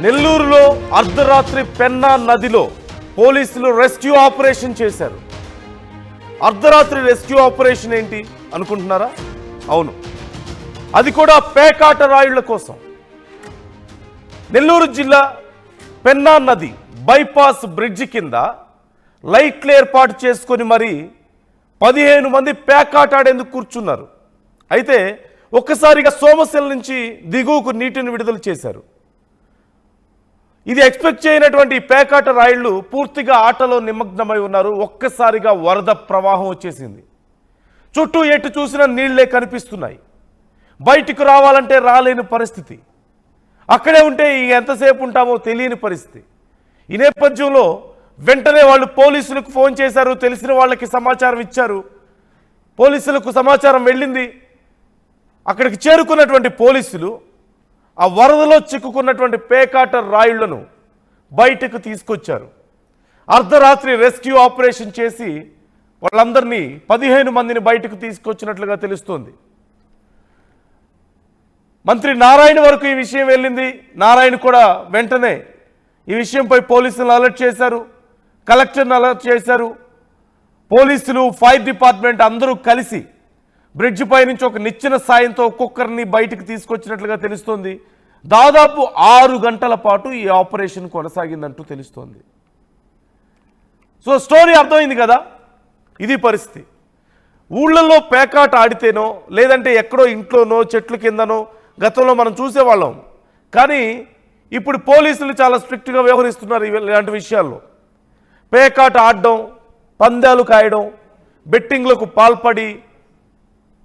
నెల్లూరులో అర్ధరాత్రి పెన్నా నదిలో పోలీసులు రెస్క్యూ ఆపరేషన్ చేశారు. అర్ధరాత్రి రెస్క్యూ ఆపరేషన్ ఏంటి అనుకుంటున్నారా? అవును, అది కూడా పేకాట రాయుళ్ల కోసం. నెల్లూరు జిల్లా పెన్నా నది బైపాస్ బ్రిడ్జి కింద లైట్లు ఏర్పాటు చేసుకొని మరి 15 మంది పేకాట ఆడేందుకు కూర్చున్నారు. అయితే ఒక్కసారిగా సోమశిల నుంచి దిగువకు నీటిని విడుదల చేశారు. ఇది ఎక్స్పెక్ట్ చేయనటువంటి పేకాట రాయిళ్లు పూర్తిగా ఆటలో నిమగ్నమై ఉన్నారు. ఒక్కసారిగా వరద ప్రవాహం వచ్చేసింది. చుట్టూ ఎటు చూసినా నీళ్లే కనిపిస్తున్నాయి. బయటికి రావాలంటే రాలేని పరిస్థితి. అక్కడే ఉంటే ఎంతసేపు ఉంటామో తెలియని పరిస్థితి. ఈ నేపథ్యంలో వెంటనే వాళ్ళు పోలీసులకు ఫోన్ చేశారు. తెలిసిన వాళ్ళకి సమాచారం ఇచ్చారు. పోలీసులకు సమాచారం వెళ్ళింది. అక్కడికి చేరుకున్నటువంటి పోలీసులు ఆ వరదలో చిక్కుకున్నటువంటి పేకాట రాయుళ్లను బయటకు తీసుకొచ్చారు. అర్ధరాత్రి రెస్క్యూ ఆపరేషన్ చేసి వాళ్ళందరినీ 15 మందిని బయటకు తీసుకొచ్చినట్లుగా తెలుస్తోంది. మంత్రి నారాయణ వరకు ఈ విషయం వెళ్ళింది. నారాయణ కూడా వెంటనే ఈ విషయంపై పోలీసులను అలర్ట్ చేశారు. కలెక్టర్ని అలర్ట్ చేశారు. పోలీసులు, ఫైర్ డిపార్ట్మెంట్ అందరూ కలిసి బ్రిడ్జ్ పై నుంచి ఒక నిచ్చెన సాయంతో ఒక్కొక్కరిని బయటికి తీసుకొచ్చినట్లుగా తెలుస్తోంది. దాదాపు 6 గంటల పాటు ఈ ఆపరేషన్ కొనసాగిందంటూ తెలుస్తోంది. సో స్టోరీ అర్థమైంది కదా. ఇది పరిస్థితి. ఊళ్ళల్లో పేకాట ఆడితేనో లేదంటే ఎక్కడో ఇంట్లోనో చెట్ల కిందనో గతంలో మనం చూసేవాళ్ళం. కానీ ఇప్పుడు పోలీసులు చాలా స్ట్రిక్ట్గా వ్యవహరిస్తున్నారు ఇలాంటి విషయాల్లో. పేకాట ఆడడం, పందాలు కాయడం, బెట్టింగ్లకు పాల్పడి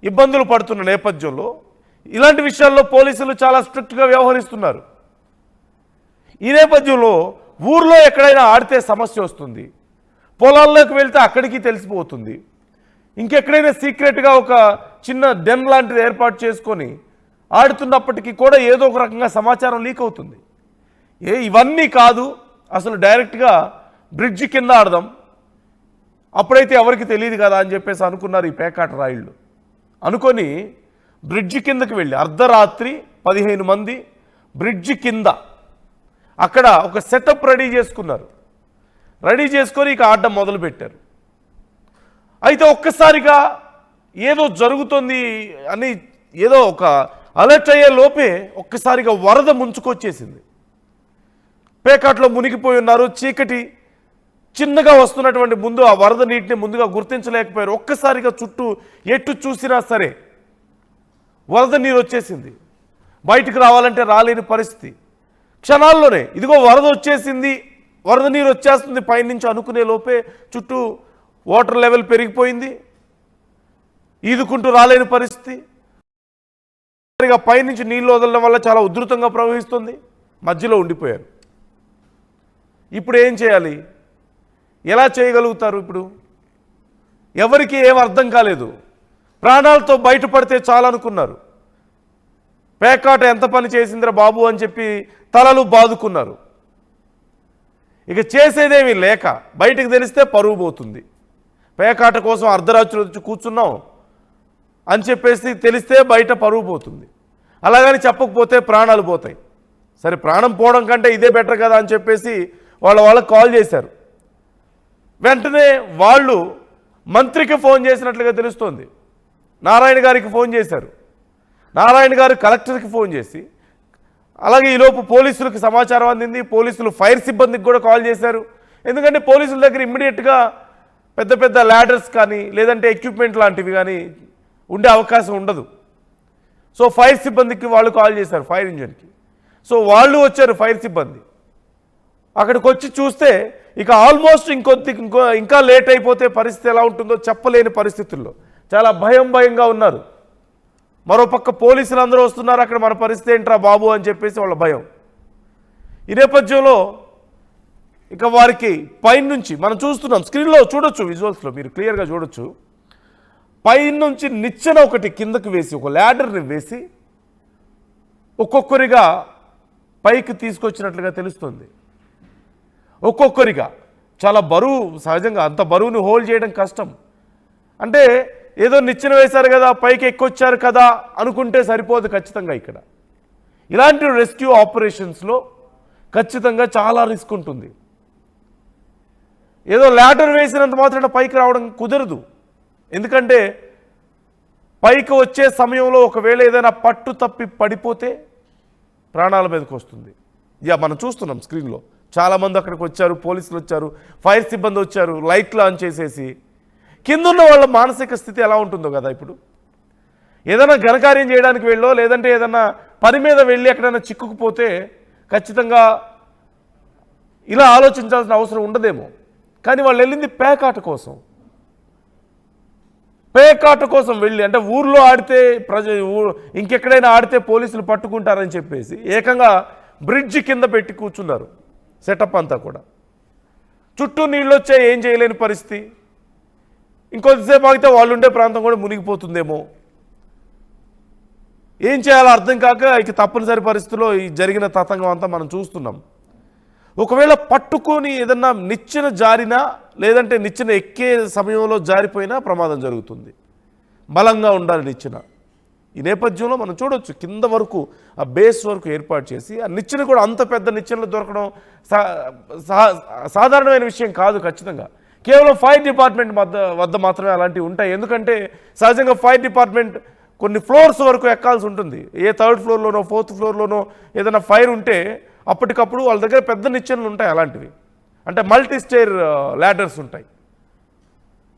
ఇబ్బందులు పడుతున్న నేపథ్యంలో ఇలాంటి విషయాల్లో పోలీసులు చాలా స్ట్రిక్ట్గా వ్యవహరిస్తున్నారు. ఈ నేపథ్యంలో ఊర్లో ఎక్కడైనా ఆడితే సమస్య వస్తుంది. పొలాల్లోకి వెళ్తే అక్కడికి తెలిసిపోతుంది. ఇంకెక్కడైనా సీక్రెట్గా ఒక చిన్న డెన్ లాంటిది ఏర్పాటు చేసుకొని ఆడుతున్నప్పటికీ కూడా ఏదో ఒక రకంగా సమాచారం లీక్ అవుతుంది. ఇవన్నీ కాదు, అసలు డైరెక్ట్గా బ్రిడ్జి కింద ఆడదాం, అప్పుడైతే ఎవరికి తెలియదు కదా అని చెప్పేసి అనుకున్నారు ఈ పేకాట రాయిళ్ళు. అనుకొని బ్రిడ్జి కిందకి వెళ్ళి అర్ధరాత్రి 15 మంది బ్రిడ్జి కింద అక్కడ ఒక సెటప్ రెడీ చేసుకున్నారు. రెడీ చేసుకొని ఇక ఆడడం మొదలుపెట్టారు. అయితే ఒక్కసారిగా ఏదో జరుగుతుంది అని ఏదో ఒక అలర్ట్ అయ్యే లోపే ఒక్కసారిగా వరద ముంచుకొచ్చేసింది. పేకాట్లో మునిగిపోయి ఉన్నారు. చీకటి చిన్నగా వస్తున్నటువంటి ముందు ఆ వరద నీటిని ముందుగా గుర్తించలేకపోయారు. ఒక్కసారిగా చుట్టూ ఎటు చూసినా సరే వరద నీరు వచ్చేసింది. బయటికి రావాలంటే రాలేని పరిస్థితి. క్షణాల్లోనే ఇదిగో వరద వచ్చేసింది, వరద నీరు వచ్చేస్తుంది పైనుంచి అనుకునే లోపే చుట్టూ వాటర్ లెవెల్ పెరిగిపోయింది. ఈదుకుంటూ రాలేని పరిస్థితి. పైనుంచి నీళ్ళు వదలడం వల్ల చాలా ఉధృతంగా ప్రవహిస్తుంది. మధ్యలో ఉండిపోయారు. ఇప్పుడు ఏం చేయాలి? ఎలా చేయగలుగుతారు? ఇప్పుడు ఎవరికి ఏం అర్థం కాలేదు. ప్రాణాలతో బయటపడితే చాలనుకున్నారు. పేకాట ఎంత పని చేసిందిరా బాబు అని చెప్పి తలలు బాదుకున్నారు. ఇక చేసేదేమీ లేక బయటికి తెలిస్తే పరువు పోతుంది. పేకాట కోసం అర్ధరాత్రి వచ్చి కూర్చున్నాం అని చెప్పేసి తెలిస్తే బయట పరువు పోతుంది. అలాగని చెప్పకపోతే ప్రాణాలు పోతాయి. సరే, ప్రాణం పోవడం కంటే ఇదే బెటర్ కదా అని చెప్పేసి వాళ్ళకి కాల్ చేశారు. వెంటనే వాళ్ళు మంత్రికి ఫోన్ చేసినట్లుగా తెలుస్తోంది. నారాయణ గారికి ఫోన్ చేశారు. నారాయణ గారు కలెక్టర్కి ఫోన్ చేసి, అలాగే ఈలోపు పోలీసులకు సమాచారం అందింది. పోలీసులు ఫైర్ సిబ్బందికి కూడా కాల్ చేశారు. ఎందుకంటే పోలీసుల దగ్గర ఇమ్మీడియట్గా పెద్ద పెద్ద ల్యాడర్స్ కానీ లేదంటే ఎక్విప్మెంట్ లాంటివి కానీ ఉండే అవకాశం ఉండదు. సో ఫైర్ సిబ్బందికి వాళ్ళు కాల్ చేశారు, ఫైర్ ఇంజన్కి. సో వాళ్ళు వచ్చారు, ఫైర్ సిబ్బంది. అక్కడికి వచ్చి చూస్తే ఇక ఆల్మోస్ట్ ఇంకా లేట్ అయిపోతే పరిస్థితి ఎలా ఉంటుందో చెప్పలేని పరిస్థితుల్లో చాలా భయంగా ఉన్నారు. మరోపక్క పోలీసులు అందరూ వస్తున్నారు. అక్కడ మన పరిస్థితి ఏంట్రా బాబు అని చెప్పేసి వాళ్ళ భయం. ఈ నేపథ్యంలో ఇక వారికి పైనుంచి మనం చూస్తున్నాం, స్క్రీన్లో చూడొచ్చు, విజువల్స్లో మీరు క్లియర్గా చూడొచ్చు. పైనుంచి నిచ్చెన ఒకటి కిందకు వేసి ఒక ల్యాడర్ని వేసి ఒక్కొక్కరిగా పైకి తీసుకొచ్చినట్లుగా తెలుస్తుంది. ఒక్కొక్కరిగా చాలా బరువు. సహజంగా అంత బరువుని హోల్డ్ చేయడం కష్టం. అంటే ఏదో నిచ్చెన వేశారు కదా, పైకి ఎక్కొచ్చారు కదా అనుకుంటే సరిపోదు ఖచ్చితంగా. ఇక్కడ ఇలాంటి రెస్క్యూ ఆపరేషన్స్లో ఖచ్చితంగా చాలా రిస్క్ ఉంటుంది. ఏదో ల్యాడర్ వేసినంత మాత్రాన పైకి రావడం కుదరదు. ఎందుకంటే పైకి వచ్చే సమయంలో ఒకవేళ ఏదైనా పట్టు తప్పి పడిపోతే ప్రాణాల మీదకి వస్తుంది. మనం చూస్తున్నాం స్క్రీన్లో, చాలామంది అక్కడికి వచ్చారు, పోలీసులు వచ్చారు, ఫైర్ సిబ్బంది వచ్చారు, లైట్లు ఆన్ చేసేసి. కింద ఉన్న వాళ్ళ మానసిక స్థితి ఎలా ఉంటుందో కదా. ఇప్పుడు ఏదైనా ఘనకార్యం చేయడానికి వెళ్ళో లేదంటే ఏదైనా పని మీద వెళ్ళి ఎక్కడైనా చిక్కుకుపోతే ఖచ్చితంగా ఇలా ఆలోచించాల్సిన అవసరం ఉండదేమో. కానీ వాళ్ళు వెళ్ళింది పేకాట కోసం వెళ్ళి, అంటే ఊర్లో ఆడితే ఇంకెక్కడైనా ఆడితే పోలీసులు పట్టుకుంటారని చెప్పేసి ఏకంగా బ్రిడ్జి కింద పెట్టి కూర్చున్నారు. సెటప్ అంతా కూడా చుట్టూ నీళ్ళు వచ్చే ఏం చేయలేని పరిస్థితి. ఇంకొద్దిసేపు ఆగితే వాళ్ళు ఉండే ప్రాంతం కూడా మునిగిపోతుందేమో. ఏం చేయాలో అర్థం కాక ఇక తప్పనిసరి పరిస్థితుల్లో ఈ జరిగిన తతంగం అంతా మనం చూస్తున్నాం. ఒకవేళ పట్టుకొని ఏదన్నా నిచ్చెన జారినా లేదంటే నిచ్చెన ఎక్కే సమయంలో జారిపోయినా ప్రమాదం జరుగుతుంది. బలంగా ఉండాలి నిచ్చెన. ఈ నేపథ్యంలో మనం చూడొచ్చు కింద వరకు ఆ బేస్ వరకు ఏర్పాటు చేసి ఆ నిచ్చెన కూడా అంత పెద్ద నిచ్చెనలు దొరకడం సాధారణమైన విషయం కాదు. ఖచ్చితంగా కేవలం ఫైర్ డిపార్ట్మెంట్ వద్ద మాత్రమే అలాంటివి ఉంటాయి. ఎందుకంటే సహజంగా ఫైర్ డిపార్ట్మెంట్ కొన్ని ఫ్లోర్స్ వరకు ఎక్కాల్సి ఉంటుంది. ఏ 3rd ఫ్లోర్లోనో 4th ఫ్లోర్లోనో ఏదైనా ఫైర్ ఉంటే అప్పటికప్పుడు వాళ్ళ దగ్గర పెద్ద నిచ్చెనలు ఉంటాయి. అలాంటివి అంటే మల్టీ స్టైర్ ల్యాడర్స్ ఉంటాయి.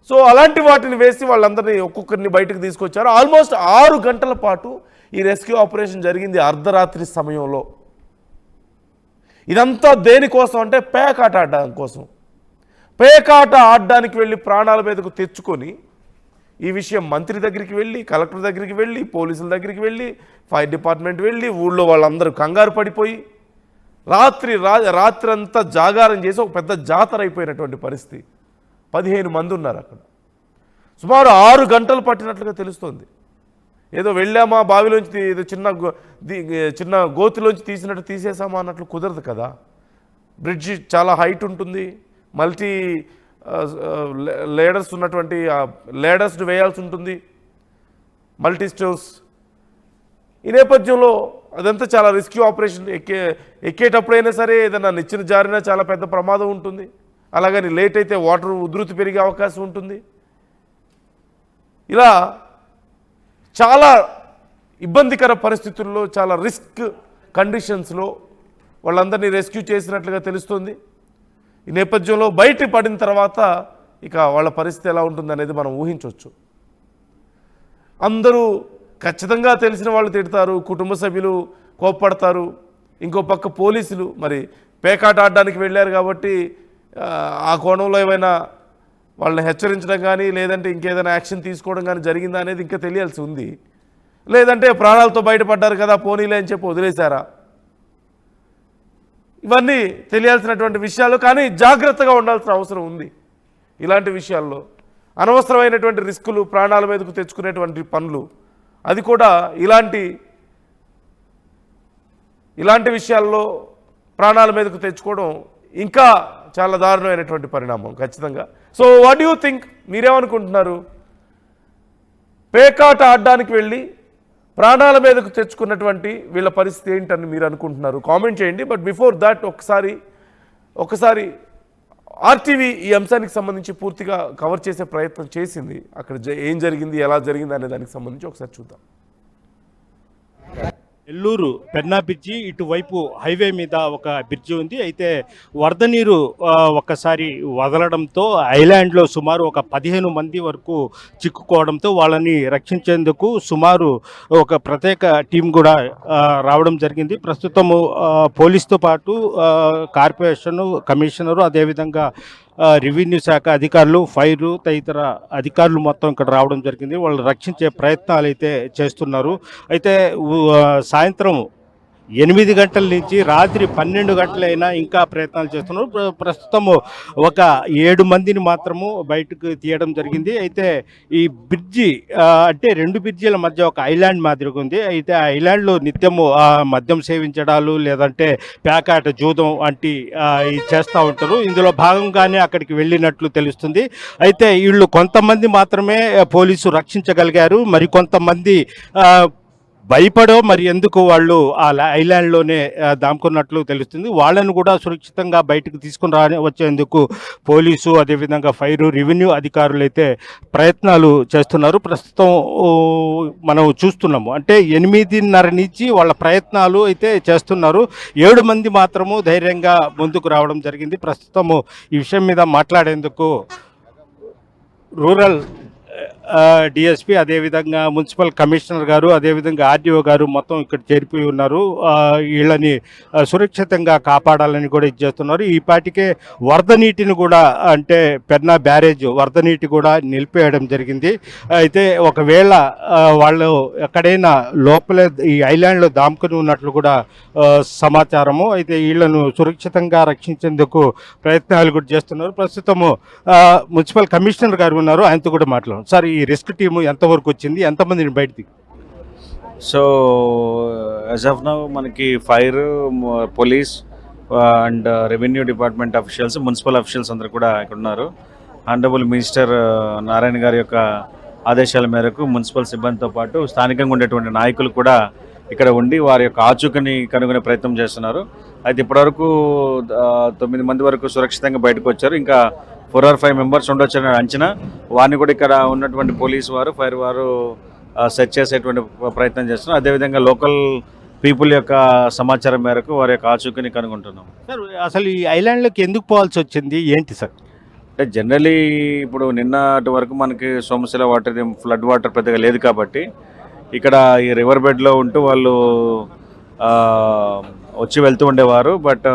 సో అలాంటి వాటిని వేసి వాళ్ళందరినీ ఒక్కొక్కరిని బయటకు తీసుకొచ్చారు. ఆల్మోస్ట్ 6 గంటల పాటు ఈ రెస్క్యూ ఆపరేషన్ జరిగింది అర్ధరాత్రి సమయంలో. ఇదంతా దేనికోసం అంటే పేకాట ఆడడానికి కోసం. పేకాట ఆడడానికి వెళ్ళి ప్రాణాల మీదకు తెచ్చుకొని ఈ విషయం మంత్రి దగ్గరికి వెళ్ళి, కలెక్టర్ దగ్గరికి వెళ్ళి, పోలీసుల దగ్గరికి వెళ్ళి, ఫైర్ డిపార్ట్మెంట్ వెళ్ళి, ఊళ్ళో వాళ్ళందరూ కంగారు పడిపోయి రాత్రి అంతా జాగారం చేసి ఒక పెద్ద జాతర అయిపోయినటువంటి పరిస్థితి. 15 మంది ఉన్నారు అక్కడ. సుమారు 6 గంటలు పట్టినట్లుగా తెలుస్తోంది. ఏదో వెళ్ళామా బావిలోంచి ఏదో చిన్న గోతిలోంచి తీసినట్టు తీసేసామా అన్నట్లు కుదరదు కదా. బ్రిడ్జి చాలా హైట్ ఉంటుంది, మల్టీ లేడర్స్ ఉన్నటువంటి లేడర్స్ వేయాల్సి ఉంటుంది, మల్టీ స్టోర్స్. ఈ నేపథ్యంలో అదంతా చాలా రిస్క్యూ ఆపరేషన్. ఎక్కేటప్పుడైనా సరే ఏదైనా నిచ్చెన జారినా చాలా పెద్ద ప్రమాదం ఉంటుంది. అలాగని లేట్ అయితే వాటర్ ఉధృతి పెరిగే అవకాశం ఉంటుంది. ఇలా చాలా ఇబ్బందికర పరిస్థితుల్లో, చాలా రిస్క్ కండిషన్స్లో వాళ్ళందరినీ రెస్క్యూ చేసినట్లుగా తెలుస్తుంది. ఈ నేపథ్యంలో బయట పడిన తర్వాత ఇక వాళ్ళ పరిస్థితి ఎలా ఉంటుందనేది మనం ఊహించవచ్చు. అందరూ ఖచ్చితంగా తెలిసిన వాళ్ళు తిడతారు, కుటుంబ సభ్యులు కోప్పడతారు, ఇంకో పక్క పోలీసులు మరి పేకాట ఆడడానికి వెళ్ళారు కాబట్టి ఆ కోణంలో ఏమైనా వాళ్ళని హెచ్చరించడం కానీ లేదంటే ఇంకేదైనా యాక్షన్ తీసుకోవడం కానీ జరిగిందా అనేది ఇంకా తెలియాల్సి ఉంది. లేదంటే ప్రాణాలతో బయటపడ్డారు కదా పోనీలే అని చెప్పి వదిలేశారా, ఇవన్నీ తెలియాల్సినటువంటి విషయాలు. కానీ జాగ్రత్తగా ఉండాల్సిన అవసరం ఉంది. ఇలాంటి విషయాల్లో అనవసరమైనటువంటి రిస్కులు, ప్రాణాల మీదకు తెచ్చుకునేటువంటి పనులు, అది కూడా ఇలాంటి విషయాల్లో ప్రాణాల మీదకు తెచ్చుకోవడం ఇంకా చాలా దారుణమైనటువంటి పరిణామం ఖచ్చితంగా. సో వాట్ యూ థింక్, మీరేమనుకుంటున్నారు? పేకాట ఆడడానికి వెళ్ళి ప్రాణాల మీదకు తెచ్చుకున్నటువంటి వీళ్ళ పరిస్థితి ఏంటని మీరు అనుకుంటున్నారు? కామెంట్ చేయండి. బట్ బిఫోర్ దాట్ ఒకసారి ఆర్టీవీ ఈ అంశానికి సంబంధించి పూర్తిగా కవర్ చేసే ప్రయత్నం చేసింది. అక్కడ ఏం జరిగింది, ఎలా జరిగింది అనే దానికి సంబంధించి ఒకసారి చూద్దాం. నెల్లూరు పెన్నా బ్రిడ్జి ఇటువైపు హైవే మీద ఒక బ్రిడ్జి ఉంది. అయితే వరద నీరు ఒక్కసారి వదలడంతో ఐలాండ్లో సుమారు ఒక 15 మంది వరకు చిక్కుకోవడంతో వాళ్ళని రక్షించేందుకు సుమారు ఒక ప్రత్యేక టీం కూడా రావడం జరిగింది. ప్రస్తుతము పోలీస్తో పాటు కార్పొరేషన్ కమిషనరు, అదేవిధంగా రెవెన్యూ శాఖ అధికారులు, ఫైరు తదితర అధికారులు మొత్తం ఇక్కడ రావడం జరిగింది. వాళ్ళు రక్షించే ప్రయత్నాలు అయితే చేస్తున్నారు. అయితే సాయంత్రం 8 గంటల నుంచి రాత్రి 12 గంటలైనా ఇంకా ప్రయత్నాలు చేస్తున్నారు. ప్రస్తుతము ఒక 7 మందిని మాత్రము బయటకు తీయడం జరిగింది. అయితే ఈ బ్రిడ్జి అంటే 2 బ్రిడ్జిల మధ్య ఒక ఐలాండ్ మాదిరిగా ఉంది. అయితే ఆ ఐలాండ్లో నిత్యము మద్యం సేవించడాలు లేదంటే పేకాట, జూదం వంటి చేస్తూ ఉంటారు. ఇందులో భాగంగానే అక్కడికి వెళ్ళినట్లు తెలుస్తుంది. అయితే వీళ్ళు కొంతమంది మాత్రమే పోలీసు రక్షించగలిగారు. మరి కొంతమంది భయపడో మరి ఎందుకు వాళ్ళు ఆ ఐలాండ్లోనే దాముకున్నట్లు తెలుస్తుంది. వాళ్ళను కూడా సురక్షితంగా బయటకు తీసుకుని వచ్చేందుకు పోలీసు, అదేవిధంగా ఫైరు, రెవెన్యూ అధికారులు అయితే ప్రయత్నాలు చేస్తున్నారు. ప్రస్తుతం మనం చూస్తున్నాము, అంటే 8:30 నుంచి వాళ్ళ ప్రయత్నాలు అయితే చేస్తున్నారు. 7 మంది మాత్రము ధైర్యంగా ముందుకు రావడం జరిగింది. ప్రస్తుతము ఈ విషయం మీద మాట్లాడేందుకు రూరల్ డిఎస్పీ, అదేవిధంగా మున్సిపల్ కమిషనర్ గారు, అదేవిధంగా ఆర్డీఓ గారు మొత్తం ఇక్కడ చేరిపోయి ఉన్నారు. వీళ్ళని సురక్షితంగా కాపాడాలని కూడా ఇచ్చేస్తున్నారు. ఈ పాటికే వరద నీటిని కూడా, అంటే పెన్నా బ్యారేజ్ వరద నీటి కూడా నిలిపేయడం జరిగింది. అయితే ఒకవేళ వాళ్ళు ఎక్కడైనా లోపలే ఈ ఐలాండ్లో దాముకొని ఉన్నట్లు కూడా సమాచారము. అయితే వీళ్ళను సురక్షితంగా రక్షించేందుకు ప్రయత్నాలు కూడా చేస్తున్నారు. ప్రస్తుతము మున్సిపల్ కమిషనర్ గారు ఉన్నారు, ఆయనతో కూడా మాట్లాడారు. సార్, ఈ రెస్క్యూ టీము ఎంతవరకు వచ్చింది, ఎంతమందిని బయటికి? సో యాజ్ ఆఫ్ నౌ మనకి fire, police and revenue department officials, municipal officials అందరూ కూడా ఇక్కడ ఉన్నారు. ఆనరబుల్ మినిస్టర్ నారాయణ గారి యొక్క ఆదేశాల మేరకు మున్సిపల్ సిబ్బందితో పాటు స్థానికంగా ఉండేటువంటి నాయకులు కూడా ఇక్కడ ఉండి వారి యొక్క ఆచూకని కనుగొనే ప్రయత్నం చేస్తున్నారు. అయితే ఇప్పటివరకు 9 మంది వరకు సురక్షితంగా బయటకు వచ్చారు. ఇంకా 4 or 5 మెంబర్స్ ఉండొచ్చని అంచనా. వారిని కూడా ఇక్కడ ఉన్నటువంటి పోలీసు వారు, ఫైర్ వారు సెర్చ్ చేసేటువంటి ప్రయత్నం చేస్తున్నారు. అదేవిధంగా లోకల్ పీపుల్ యొక్క సమాచారం మేరకు వారి యొక్క ఆచూకీని కనుగొంటున్నాం. సార్, అసలు ఈ ఐలాండ్లోకి ఎందుకు పోవాల్సి వచ్చింది, ఏంటి సార్? అంటే జనరలీ ఇప్పుడు నిన్నటి వరకు మనకి సోమశిల వాటర్, ఫ్లడ్ వాటర్ పెద్దగా లేదు కాబట్టి ఇక్కడ ఈ రివర్ బెడ్లో ఉంటూ వాళ్ళు వచ్చి వెళ్తూ ఉండేవారు. బట్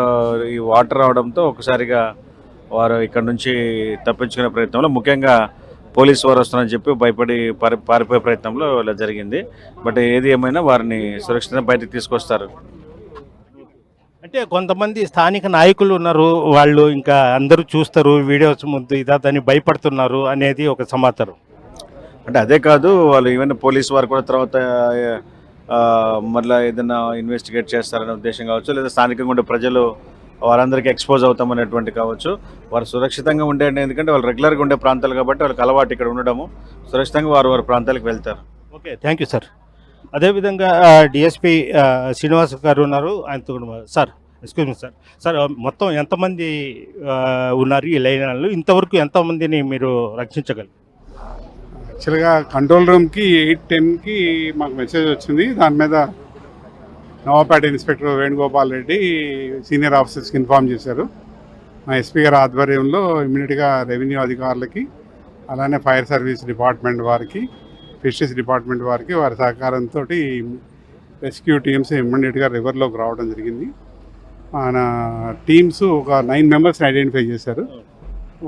ఈ వాటర్ రావడంతో ఒకసారిగా వారు ఇక్కడ నుంచి తప్పించుకునే ప్రయత్నంలో, ముఖ్యంగా పోలీసు వారు వస్తున్నారని చెప్పి భయపడి పారిపోయే ప్రయత్నంలో ఇలా జరిగింది. బట్ ఏది ఏమైనా వారిని సురక్షితంగా బయటకు తీసుకొస్తారు. అంటే కొంతమంది స్థానిక నాయకులు ఉన్నారు, వాళ్ళు ఇంకా అందరూ చూస్తారు వీడియోస్ ముందు ఇదని భయపడుతున్నారు అనేది ఒక సమాచారం. అంటే అదే కాదు, వాళ్ళు ఈవెన్ పోలీసు వారు కూడా తర్వాత మళ్ళీ ఏదైనా ఇన్వెస్టిగేట్ చేస్తారనే ఉద్దేశం కావచ్చు, లేదా స్థానికంగా ఉండే ప్రజలు వారందరికీ ఎక్స్పోజ్ అవుతామనేటువంటి కావచ్చు. వారు సురక్షితంగా ఉండే, ఎందుకంటే వాళ్ళు రెగ్యులర్గా ఉండే ప్రాంతాలు కాబట్టి వాళ్ళకి అలవాటు ఇక్కడ ఉండడము, సురక్షితంగా వారి ప్రాంతాలకు వెళ్తారు. Okay, thank you sir. అదేవిధంగా డిఎస్పీ శ్రీనివాస్ గారు ఉన్నారు, ఆయనతో కూడా sir, excuse me sir. Sir, మొత్తం ఎంతమంది ఉన్నారు ఈ లైన్లో? ఇంతవరకు ఎంతమందిని మీరు రక్షించగలరు? యాక్చువల్గా కంట్రోల్ రూమ్కి 8:10కి మాకు మెసేజ్ వచ్చింది. దాని మీద నవాపేట ఇన్స్పెక్టర్ వేణుగోపాల్ రెడ్డి సీనియర్ ఆఫీసర్స్కి ఇన్ఫామ్ చేశారు. మా ఎస్పీ గారి ఆధ్వర్యంలో ఇమ్మీడియట్గా రెవెన్యూ అధికారులకి, అలానే ఫైర్ సర్వీస్ డిపార్ట్మెంట్ వారికి, ఫిషరీస్ డిపార్ట్మెంట్ వారికి వారి సహకారంతో రెస్క్యూ టీమ్స్ ఇమ్మీడియట్గా రివర్లోకి రావడం జరిగింది. మన టీమ్స్ ఒక 9 మెంబర్స్ని ఐడెంటిఫై చేశారు.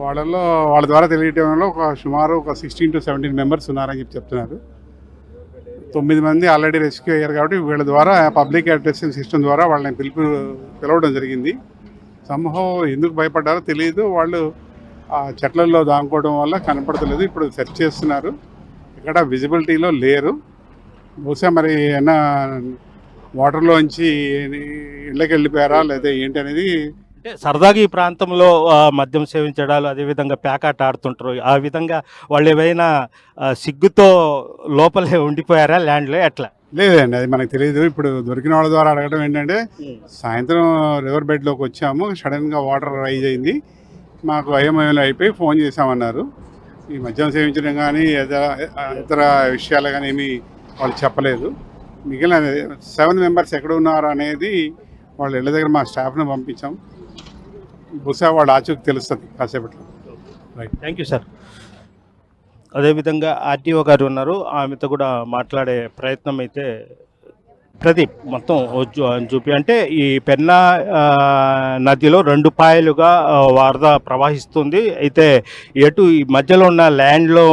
వాళ్ళ ద్వారా తెలియటంలో సుమారు 16 to 17 మెంబర్స్ ఉన్నారని చెప్తున్నారు. 9 మంది ఆల్రెడీ రెస్క్యూ అయ్యారు కాబట్టి వీళ్ళ ద్వారా పబ్లిక్ అడ్రసింగ్ సిస్టమ్ ద్వారా వాళ్ళని పిలవడం జరిగింది. సంభవం ఎందుకు భయపడ్డారో తెలియదు. వాళ్ళు ఆ చెట్లలో దాముకోవడం వల్ల కనపడతలేదు. ఇప్పుడు సెర్చ్ చేస్తున్నారు, ఇక్కడ విజిబిలిటీలో లేరు. బహుశా మరి ఏమన్నా వాటర్లోంచి ఇళ్ళకి వెళ్ళిపోయారా లేదా ఏంటి అనేది. అంటే సరదాగా ఈ ప్రాంతంలో మద్యం సేవించడాలు, అదేవిధంగా ప్యాకాట ఆడుతుంటారు, ఆ విధంగా వాళ్ళు ఏవైనా సిగ్గుతో లోపలే ఉండిపోయారా ల్యాండ్లో, ఎట్లా? లేదండి, అది మనకు తెలియదు. ఇప్పుడు దొరికిన వాళ్ళ ద్వారా అడగడం ఏంటంటే, సాయంత్రం రివర్ బెడ్లోకి వచ్చాము, సడన్గా వాటర్ రైజ్ అయింది, మాకు అయోమయంలో అయిపోయి ఫోన్ చేసామన్నారు. ఈ మద్యం సేవించడం కానీ ఇతర విషయాలు కానీ ఏమీ వాళ్ళు చెప్పలేదు. మిగిలిన 7 మెంబర్స్ ఎక్కడ ఉన్నారు అనేది వాళ్ళ ఇళ్ళ దగ్గర మా స్టాఫ్ని పంపించాం. బహుశా వాళ్ళ ఆచూకి తెలుస్తుంది కాసేపట్లో. Right, thank you sir. అదేవిధంగా ఆర్టీఓ గారు ఉన్నారు, ఆమెతో కూడా మాట్లాడే ప్రయత్నం అయితే. ప్రదీప్, మొత్తం చూపి. అంటే ఈ పెన్నా నదిలో 2 పాయలుగా వరద ప్రవహిస్తుంది. అయితే ఎటు ఈ మధ్యలో ఉన్న ల్యాండ్లో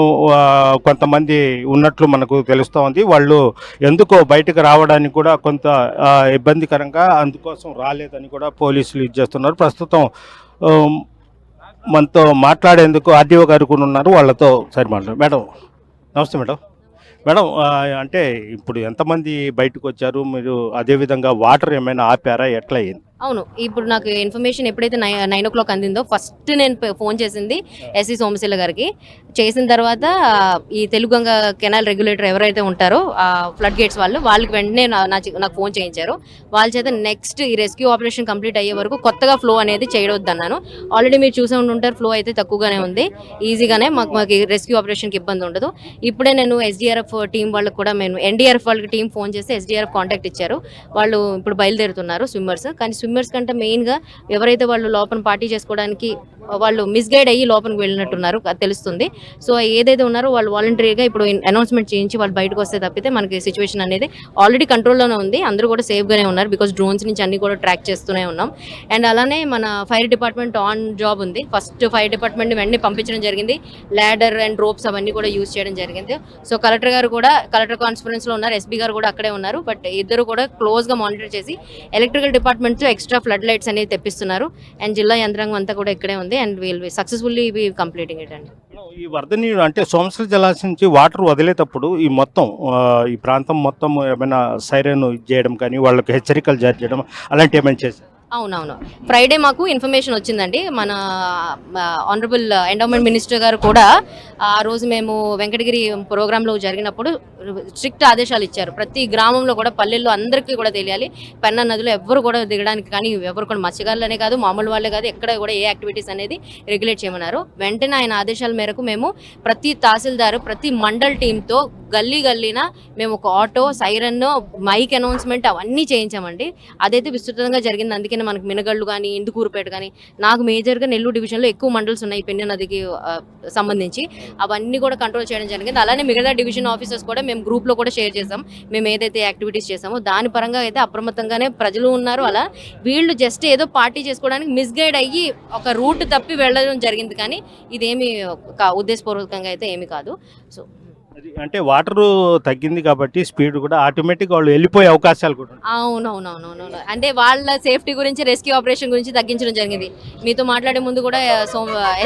కొంతమంది ఉన్నట్లు మనకు తెలుస్తూ ఉంది. వాళ్ళు ఎందుకో బయటకు రావడానికి కూడా కొంత ఇబ్బందికరంగా, అందుకోసం రాలేదని కూడా పోలీసులు ఇచ్చేస్తున్నారు. ప్రస్తుతం మనతో మాట్లాడేందుకు ఆర్డీఓ గారు కూడా ఉన్నారు, వాళ్ళతో సరి మాట్లాడు. మేడం, నమస్తే మేడం. మేడం, అంటే ఇప్పుడు ఎంతమంది బయటకు వచ్చారు మీరు? అదేవిధంగా వాటర్ ఏమైనా ఆపారా, ఎట్లా అయింది? అవును. ఇప్పుడు నాకు ఇన్ఫర్మేషన్ ఎప్పుడైతే 9 అందిందో ఫస్ట్ నేను ఫోన్ చేసింది ఎస్సీ సోమశీల గారికి. చేసిన తర్వాత ఈ తెలుగంగ కెనాల్ రెగ్యులేటర్ ఎవరైతే ఉంటారో ఫ్లడ్ గేట్స్ వాళ్ళకి వెంటనే నాకు ఫోన్ చేయించారు. వాళ్ళ చేత నెక్స్ట్ ఈ రెస్క్యూ ఆపరేషన్ కంప్లీట్ అయ్యే వరకు కొత్తగా ఫ్లో అనేది చేయవద్దన్నాను. ఆల్రెడీ మీరు చూసే ఉంటారు, ఫ్లో అయితే తక్కువగానే ఉంది. ఈజీగానే మాకు రెస్క్యూ ఆపరేషన్కి ఇబ్బంది ఉండదు. ఇప్పుడే నేను ఎస్డీఆర్ఎఫ్ టీం వాళ్ళకి కూడా ఎన్డీఆర్ఎఫ్ వాళ్ళకి టీం ఫోన్ చేసి ఎస్డీఆర్ఎఫ్ కాంటాక్ట్ ఇచ్చారు. వాళ్ళు ఇప్పుడు బయలుదేరుతున్నారు స్విమ్మర్స్. కానీ స్విమ్మర్స్ కంటే మెయిన్గా ఎవరైతే వాళ్ళు లోపల పార్టీ చేసుకోవడానికి వాళ్ళు మిస్గైడ్ అయ్యి లోపలికి వెళ్ళినట్టున్నారు అది తెలుస్తుంది. సో ఏదైతే ఉన్నారో వాళ్ళు వాలంటరీగా ఇప్పుడు అనౌన్స్మెంట్ చేయించి వాళ్ళు బయటకు వస్తే తప్పితే మనకి సిచ్యువేషన్ అనేది ఆల్రెడీ కంట్రోల్లోనే ఉంది. అందరూ కూడా సేఫ్గానే ఉన్నారు. బికాస్ డ్రోన్స్ నుంచి అన్ని కూడా ట్రాక్ చేస్తూనే ఉన్నాం. అండ్ అలానే మన ఫైర్ డిపార్ట్మెంట్ ఆన్ జాబ్ ఉంది. ఫస్ట్ ఫైర్ డిపార్ట్మెంట్ని వెంటనే పంపించడం జరిగింది. ల్యాడర్ అండ్ రోప్స్ అవన్నీ కూడా యూజ్ చేయడం జరిగింది. సో కలెక్టర్ కాన్ఫరెన్స్లో ఉన్నారు, ఎస్పీ గారు కూడా అక్కడే ఉన్నారు. బట్ ఇద్దరు కూడా క్లోజ్గా మానిటర్ చేసి ఎలక్ట్రికల్ డిపార్ట్మెంట్తో ఎక్స్ట్రా ఫ్లడ్ లైట్స్ అనేది తెప్పిస్తున్నారు. అండ్ జిల్లా యంత్రాంగం అంతా కూడా ఇక్కడే ఉంది. And we'll successfully completing it అండి. ఈ వరద నీరు అంటే సోమశీల జలాశయం నుంచి వాటర్ వదిలేటప్పుడు ఈ మొత్తం ఈ ప్రాంతం మొత్తం ఏమైనా సైరన్ చేయడం కానీ వాళ్ళకి హెచ్చరికలు జారీ చేయడం అలాంటి ఏమైనా చేశారు? అవునవును. ఫ్రైడే మాకు ఇన్ఫర్మేషన్ వచ్చిందండి. మన ఆనరబుల్ ఎండోమెంట్ మినిస్టర్ గారు కూడా ఆ రోజు మేము వెంకటగిరి ప్రోగ్రాంలో జరిగినప్పుడు స్ట్రిక్ట్ ఆదేశాలు ఇచ్చారు. ప్రతి గ్రామంలో కూడా పల్లెల్లో అందరికీ కూడా తెలియాలి. పెన్నా నదిలో ఎవరు కూడా దిగడానికి కానీ ఎవరు కూడా మత్స్యకారులనే కాదు, మామూలు వాళ్ళే కాదు, ఎక్కడ కూడా ఏ యాక్టివిటీస్ అనేది రెగ్యులేట్ చేయమన్నారు. వెంటనే ఆయన ఆదేశాల మేరకు మేము ప్రతి తహసీల్దారు ప్రతి మండల్ టీంతో గల్లీన మేము ఒక ఆటో, సైరన్, మైక్ అనౌన్స్మెంట్ అవన్నీ చేయించామండి. అదైతే విస్తృతంగా జరిగింది. అందుకని మనకి మినగళ్ళు కానీ ఇందుకూరుపేట కానీ నాకు మేజర్గా నెల్లూరు డివిజన్లో ఎక్కువ మండల్స్ ఉన్నాయి పెన్నా నదికి సంబంధించి. అవన్నీ కూడా కంట్రోల్ చేయడం జరిగింది. అలానే మిగతా డివిజన్ ఆఫీసర్స్ కూడా మేము గ్రూప్లో కూడా షేర్ చేసాం. మేము ఏదైతే యాక్టివిటీస్ చేసామో దాని పరంగా అయితే అప్రమత్తంగానే ప్రజలు ఉన్నారు. అలా వీళ్ళు జస్ట్ ఏదో పార్టీ చేసుకోవడానికి మిస్గైడ్ అయ్యి ఒక రూట్ తప్పి వెళ్ళడం జరిగింది. కానీ ఇదేమి ఉద్దేశపూర్వకంగా అయితే ఏమి కాదు. సో అది అంటే వాటర్ తగ్గింది కాబట్టి స్పీడ్ కూడా ఆటోమేటిక్ వాళ్ళు వెళ్ళిపోయే అవకాశాలు కూడా ఉన్నాయి. అవునవునవునవును. అంటే వాళ్ళ సేఫ్టీ గురించి రెస్క్యూ ఆపరేషన్ గురించి తగ్గించడం జరిగింది. మీతో మాట్లాడే ముందు కూడా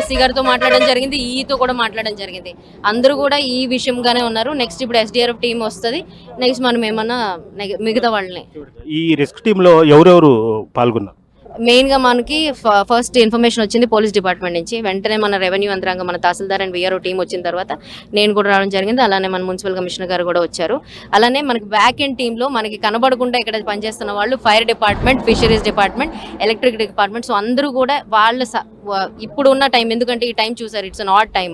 ఎస్సీ గారితో మాట్లాడడం జరిగింది, ఈతో కూడా మాట్లాడడం జరిగింది. అందరూ కూడా ఈ విషయంగానే ఉన్నారు. నెక్స్ట్ ఇప్పుడు ఎస్డీఆర్ఎఫ్ టీం వస్తుంది. నెక్స్ట్ మనం ఏమన్నా మిగతా వాళ్ళని ఈ రిస్క్ టీంలో ఎవరెవరు పాల్గొన్నారు? మెయిన్గా మనకి ఫస్ట్ ఇన్ఫర్మేషన్ వచ్చింది పోలీస్ డిపార్ట్మెంట్ నుంచి. వెంటనే మన రెవెన్యూ యంత్రాంగం, మన తహసీల్దార్ అండ్ వీఆర్ఓ టీం వచ్చిన తర్వాత నేను కూడా రావడం జరిగింది. అలానే మన మున్సిపల్ కమిషనర్ గారు కూడా వచ్చారు. అలానే మనకి బ్యాక్ ఎండ్ టీంలో మనకి కనబడకుండా ఇక్కడ పనిచేస్తున్న వాళ్ళు fire department, fisheries department, electric department. So అందరూ కూడా వాళ్ళ ఇప్పుడు ఉన్న టైం, ఎందుకంటే ఈ టైం చూసారు, ఇట్స్ అన్ ఆడ్ టైం.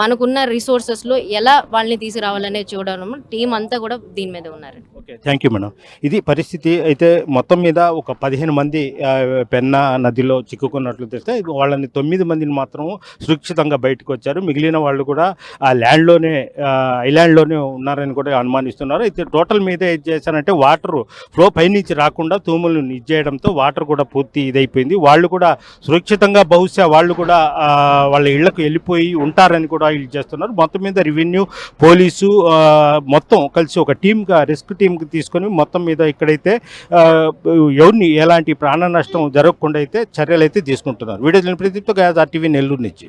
మనకున్న రిసోర్సెస్లో ఎలా వాళ్ళని తీసుకురావాలనే చూడడం టీం అంతా కూడా దీని మీద ఉన్నారు. Okay, thank you madam. ఇది పరిస్థితి. అయితే మొత్తం మీద ఒక 15 మంది పెన్నా నదిలో చిక్కుకున్నట్లు తెలిస్తే వాళ్ళని 9 మందిని మాత్రం సురక్షితంగా బయటకు వచ్చారు. మిగిలిన వాళ్ళు కూడా ఆ ఐలాండ్లోనే ఉన్నారని కూడా అనుమానిస్తున్నారు. అయితే టోటల్ మీద ఏం చేశారంటే వాటర్ ఫ్లో పైనుంచి రాకుండా తూములు ఇచ్చేయడంతో వాటర్ కూడా పూర్తి ఇదైపోయింది. వాళ్ళు కూడా సురక్షితంగా బహుశా వాళ్ళు కూడా వాళ్ళ ఇళ్లకు వెళ్ళిపోయి ఉంటారని కూడా వీళ్ళు చేస్తున్నారు. మొత్తం మీద రెవెన్యూ, పోలీసు మొత్తం కలిసి ఒక టీమ్గా రెస్క్యూ టీంకి తీసుకొని మొత్తం మీద ఇక్కడైతే ఎవరిని ఎలాంటి ప్రాణ నష్టం జరగకుండా అయితే చర్యలు అయితే తీసుకుంటున్నారు. వీడియో ప్రదీప్తో గాయస్ RTV నెల్లూరు నుంచి.